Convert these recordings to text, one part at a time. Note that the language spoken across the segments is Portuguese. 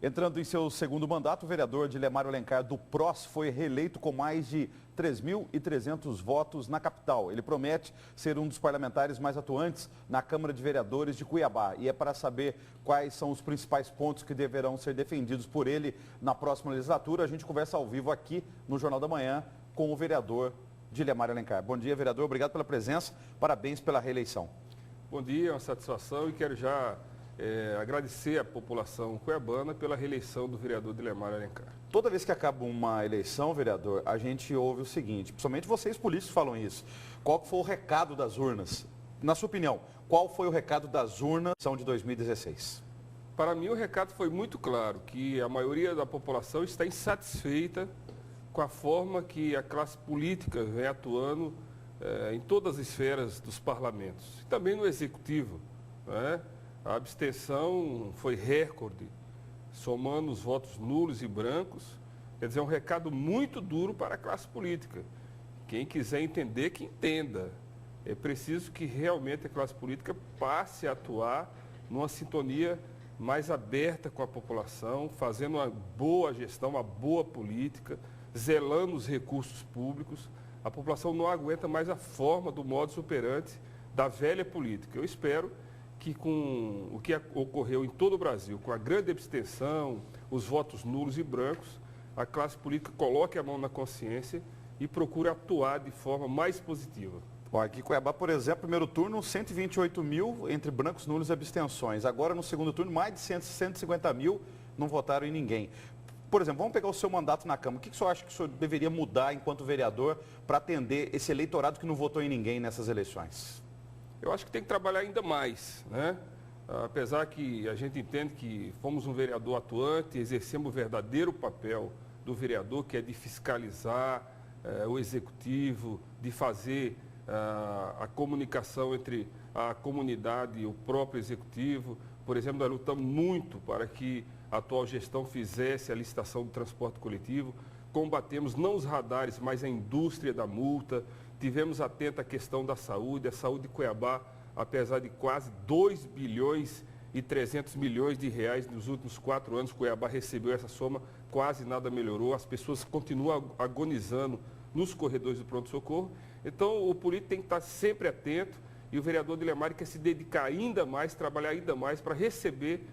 Entrando em seu segundo mandato, o vereador Dilemário Alencar do PROS foi reeleito com mais de 3.300 votos na capital. Ele promete ser um dos parlamentares mais atuantes na Câmara de Vereadores de Cuiabá. E é para saber quais são os principais pontos que deverão ser defendidos por ele na próxima legislatura. A gente conversa ao vivo aqui no Jornal da Manhã com o vereador Dilemário Alencar. Bom dia, vereador. Obrigado pela presença. Parabéns pela reeleição. Bom dia, é uma satisfação e quero já agradecer à população cuiabana pela reeleição do vereador Dilemário Alencar. Toda vez que acaba uma eleição, vereador, a gente ouve o seguinte, principalmente vocês políticos falam isso. Qual foi o recado das urnas? Na sua opinião, qual foi o recado das urnas de 2016? Para mim o recado foi muito claro, que a maioria da população está insatisfeita com a forma que a classe política vem atuando em todas as esferas dos parlamentos. E também no executivo, né? A abstenção foi recorde, somando os votos nulos e brancos. Quer dizer, é um recado muito duro para a classe política. Quem quiser entender, que entenda. É preciso que realmente a classe política passe a atuar numa sintonia mais aberta com a população, fazendo uma boa gestão, uma boa política, zelando os recursos públicos. A população não aguenta mais a forma do modus operandi da velha política. Eu espero que com o que ocorreu em todo o Brasil, com a grande abstenção, os votos nulos e brancos, a classe política coloque a mão na consciência e procure atuar de forma mais positiva. Aqui em Cuiabá, por exemplo, primeiro turno, 128 mil entre brancos, nulos e abstenções. Agora, no segundo turno, mais de 150 mil não votaram em ninguém. Por exemplo, vamos pegar o seu mandato na Câmara. O que o senhor acha que o senhor deveria mudar enquanto vereador para atender esse eleitorado que não votou em ninguém nessas eleições? Eu acho que tem que trabalhar ainda mais, né? Apesar que a gente entende que fomos um vereador atuante, exercemos o verdadeiro papel do vereador, que é de fiscalizar o executivo, de fazer a comunicação entre a comunidade e o próprio executivo. Por exemplo, nós lutamos muito para que a atual gestão fizesse a licitação do transporte coletivo, combatemos não os radares, mas a indústria da multa. Tivemos atento à questão da saúde. A saúde de Cuiabá, apesar de quase 2 bilhões e 300 milhões de reais nos últimos 4 anos, Cuiabá recebeu essa soma, quase nada melhorou. As pessoas continuam agonizando nos corredores do pronto-socorro. Então, o político tem que estar sempre atento e o vereador Dilemário quer se dedicar ainda mais, trabalhar ainda mais para receber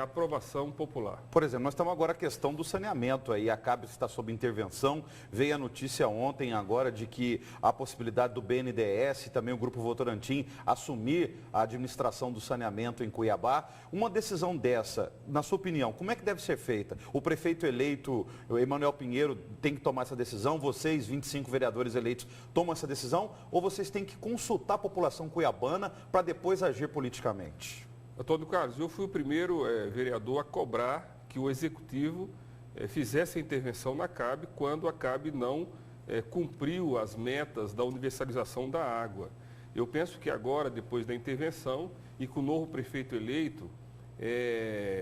aprovação popular. Por exemplo, nós estamos agora a questão do saneamento aí, a CAB está sob intervenção, veio a notícia ontem agora de que a possibilidade do BNDES e também o Grupo Votorantim assumir a administração do saneamento em Cuiabá. Uma decisão dessa, na sua opinião, como é que deve ser feita? O prefeito eleito, Emanuel Pinheiro, tem que tomar essa decisão? Vocês, 25 vereadores eleitos, tomam essa decisão? Ou vocês têm que consultar a população cuiabana para depois agir politicamente? Antônio Carlos, eu fui o primeiro vereador a cobrar que o Executivo fizesse a intervenção na CAB quando a CAB não cumpriu as metas da universalização da água. Eu penso que agora, depois da intervenção e com o novo prefeito eleito,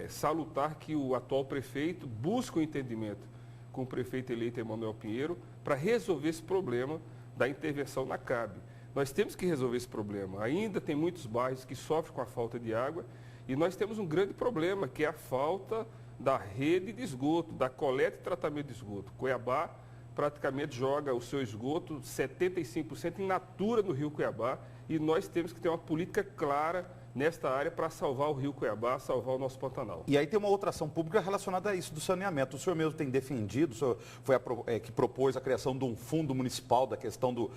salutar que o atual prefeito busque o entendimento com o prefeito eleito Emanuel Pinheiro para resolver esse problema da intervenção na CAB. Nós temos que resolver esse problema. Ainda tem muitos bairros que sofrem com a falta de água e nós temos um grande problema, que é a falta da rede de esgoto, da coleta e tratamento de esgoto. Cuiabá praticamente joga o seu esgoto 75% in natura no rio Cuiabá e nós temos que ter uma política clara nesta área para salvar o rio Cuiabá, salvar o nosso Pantanal. E aí tem uma outra ação pública relacionada a isso, do saneamento. O senhor mesmo tem defendido, o senhor foi que propôs a criação de um fundo municipal da questão do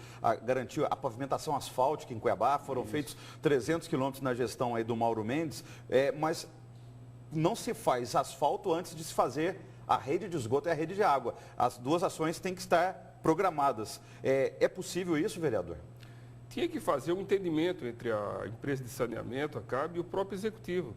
garantir a pavimentação asfáltica em Cuiabá. Foram feitos 300 quilômetros na gestão aí do Mauro Mendes, mas não se faz asfalto antes de se fazer a rede de esgoto e a rede de água. As duas ações têm que estar programadas. É possível isso, vereador? Tinha que fazer um entendimento entre a empresa de saneamento, a CAB, e o próprio executivo.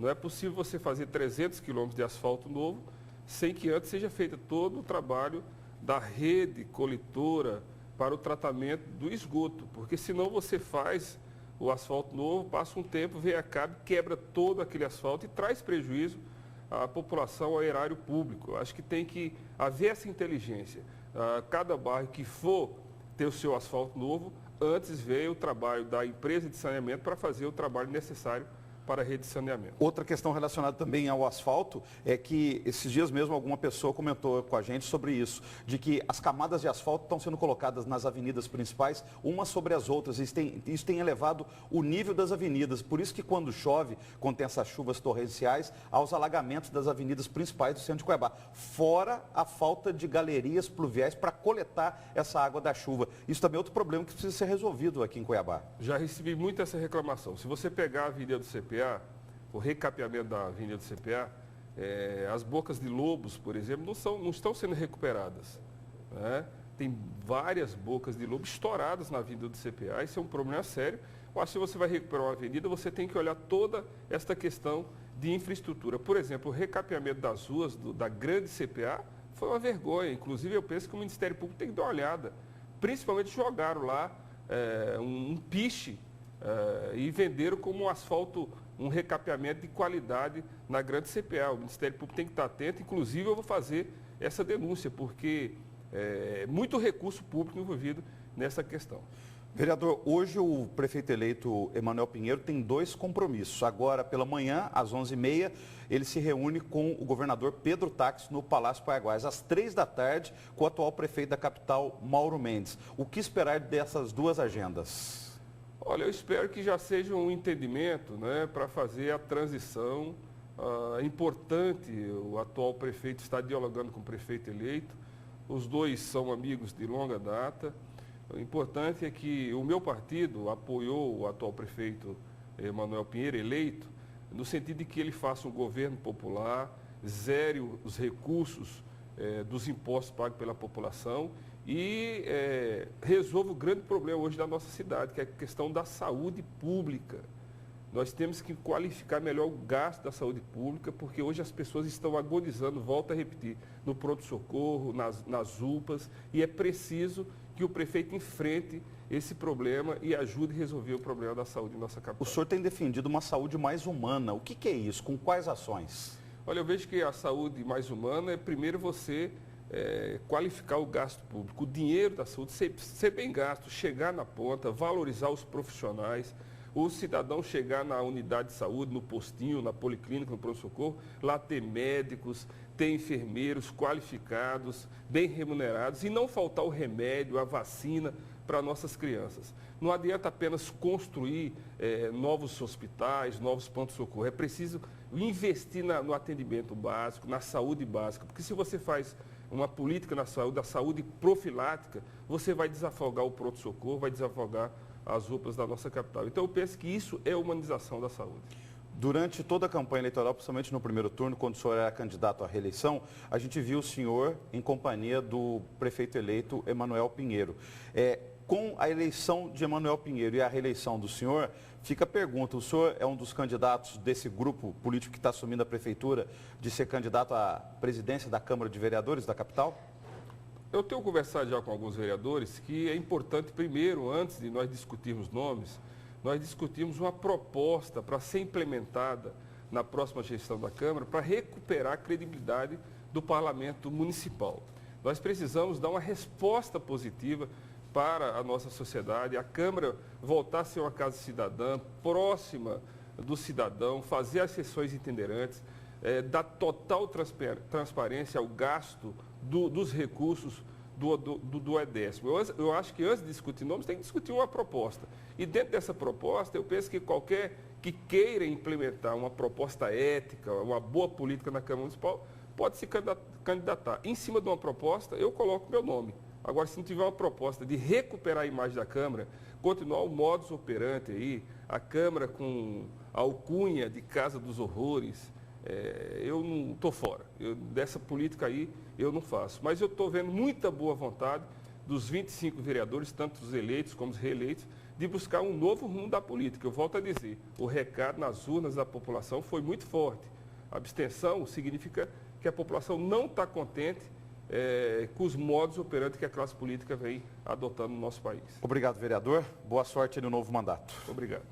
Não é possível você fazer 300 quilômetros de asfalto novo sem que antes seja feito todo o trabalho da rede coletora para o tratamento do esgoto, porque senão você faz o asfalto novo, passa um tempo, vem a CAB, quebra todo aquele asfalto e traz prejuízo à população, ao erário público. Eu acho que tem que haver essa inteligência. Cada bairro que for ter o seu asfalto novo, antes veio o trabalho da empresa de saneamento para fazer o trabalho necessário para a rede de saneamento. Outra questão relacionada também ao asfalto é que esses dias mesmo alguma pessoa comentou com a gente sobre isso, de que as camadas de asfalto estão sendo colocadas nas avenidas principais, umas sobre as outras. Isso tem elevado o nível das avenidas. Por isso que quando chove, quando tem essas chuvas torrenciais, há os alagamentos das avenidas principais do centro de Cuiabá. Fora a falta de galerias pluviais para coletar essa água da chuva. Isso também é outro problema que precisa ser resolvido aqui em Cuiabá. Já recebi muito essa reclamação. Se você pegar a Avenida do CPA, o recapeamento da Avenida do CPA, as bocas de lobos, por exemplo, não estão sendo recuperadas, né? Tem várias bocas de lobo estouradas na Avenida do CPA, isso é um problema sério. Eu acho que se você vai recuperar uma avenida, você tem que olhar toda esta questão de infraestrutura. Por exemplo, o recapeamento das ruas da grande CPA foi uma vergonha. Inclusive, eu penso que o Ministério Público tem que dar uma olhada. Principalmente jogaram lá um piche e venderam como um asfalto, um recapeamento de qualidade na grande CPA. O Ministério Público tem que estar atento. Inclusive, eu vou fazer essa denúncia, porque muito recurso público envolvido nessa questão. Vereador, hoje o prefeito eleito Emanuel Pinheiro tem 2 compromissos. Agora, pela manhã, às 11h30, ele se reúne com o governador Pedro Táxi no Palácio Paiaguás. Às 15h, com o atual prefeito da capital, Mauro Mendes. O que esperar dessas 2 agendas? Olha, eu espero que já seja um entendimento, né, para fazer a transição. É importante, o atual prefeito está dialogando com o prefeito eleito. Os 2 são amigos de longa data. O importante é que o meu partido apoiou o atual prefeito Emanuel Pinheiro, eleito, no sentido de que ele faça um governo popular, zere os recursos dos impostos pagos pela população e resolva o grande problema hoje da nossa cidade, que é a questão da saúde pública. Nós temos que qualificar melhor o gasto da saúde pública, porque hoje as pessoas estão agonizando, volto a repetir, no pronto-socorro, nas UPAs, e é preciso que o prefeito enfrente esse problema e ajude a resolver o problema da saúde em nossa capital. O senhor tem defendido uma saúde mais humana. O que é isso? Com quais ações? Olha, eu vejo que a saúde mais humana é primeiro você qualificar o gasto público, o dinheiro da saúde ser bem gasto, chegar na ponta, valorizar os profissionais, o cidadão chegar na unidade de saúde, no postinho, na policlínica, no pronto-socorro, lá ter médicos, ter enfermeiros qualificados, bem remunerados e não faltar o remédio, a vacina para nossas crianças. Não adianta apenas construir novos hospitais, novos pontos-socorro. É preciso investir no atendimento básico, na saúde básica, porque se você faz uma política na saúde, da saúde profilática, você vai desafogar o pronto-socorro, vai desafogar as UPAs da nossa capital. Então, eu penso que isso é humanização da saúde. Durante toda a campanha eleitoral, principalmente no primeiro turno, quando o senhor era candidato à reeleição, a gente viu o senhor em companhia do prefeito eleito Emanuel Pinheiro. Com a eleição de Emanuel Pinheiro e a reeleição do senhor, fica a pergunta, o senhor é um dos candidatos desse grupo político que está assumindo a prefeitura de ser candidato à presidência da Câmara de Vereadores da capital? Eu tenho conversado já com alguns vereadores que é importante, primeiro, antes de nós discutirmos nomes, nós discutimos uma proposta para ser implementada na próxima gestão da Câmara para recuperar a credibilidade do Parlamento Municipal. Nós precisamos dar uma resposta positiva para a nossa sociedade, a Câmara voltar a ser uma casa cidadã, próxima do cidadão, fazer as sessões itinerantes, dar total transparência ao gasto dos recursos do EDESP. Eu acho que antes de discutir nomes, tem que discutir uma proposta. E dentro dessa proposta, eu penso que qualquer que queira implementar uma proposta ética, uma boa política na Câmara Municipal, pode se candidatar. Em cima de uma proposta, eu coloco meu nome. Agora, se não tiver uma proposta de recuperar a imagem da Câmara, continuar o modus operandi aí, a Câmara com a alcunha de Casa dos Horrores, eu não estou fora. Dessa política aí, eu não faço. Mas eu estou vendo muita boa vontade dos 25 vereadores, tanto os eleitos como os reeleitos, de buscar um novo rumo da política. Eu volto a dizer, o recado nas urnas da população foi muito forte. A abstenção significa que a população não está contente com os modos operantes que a classe política vem adotando no nosso país. Obrigado, vereador. Boa sorte no novo mandato. Obrigado.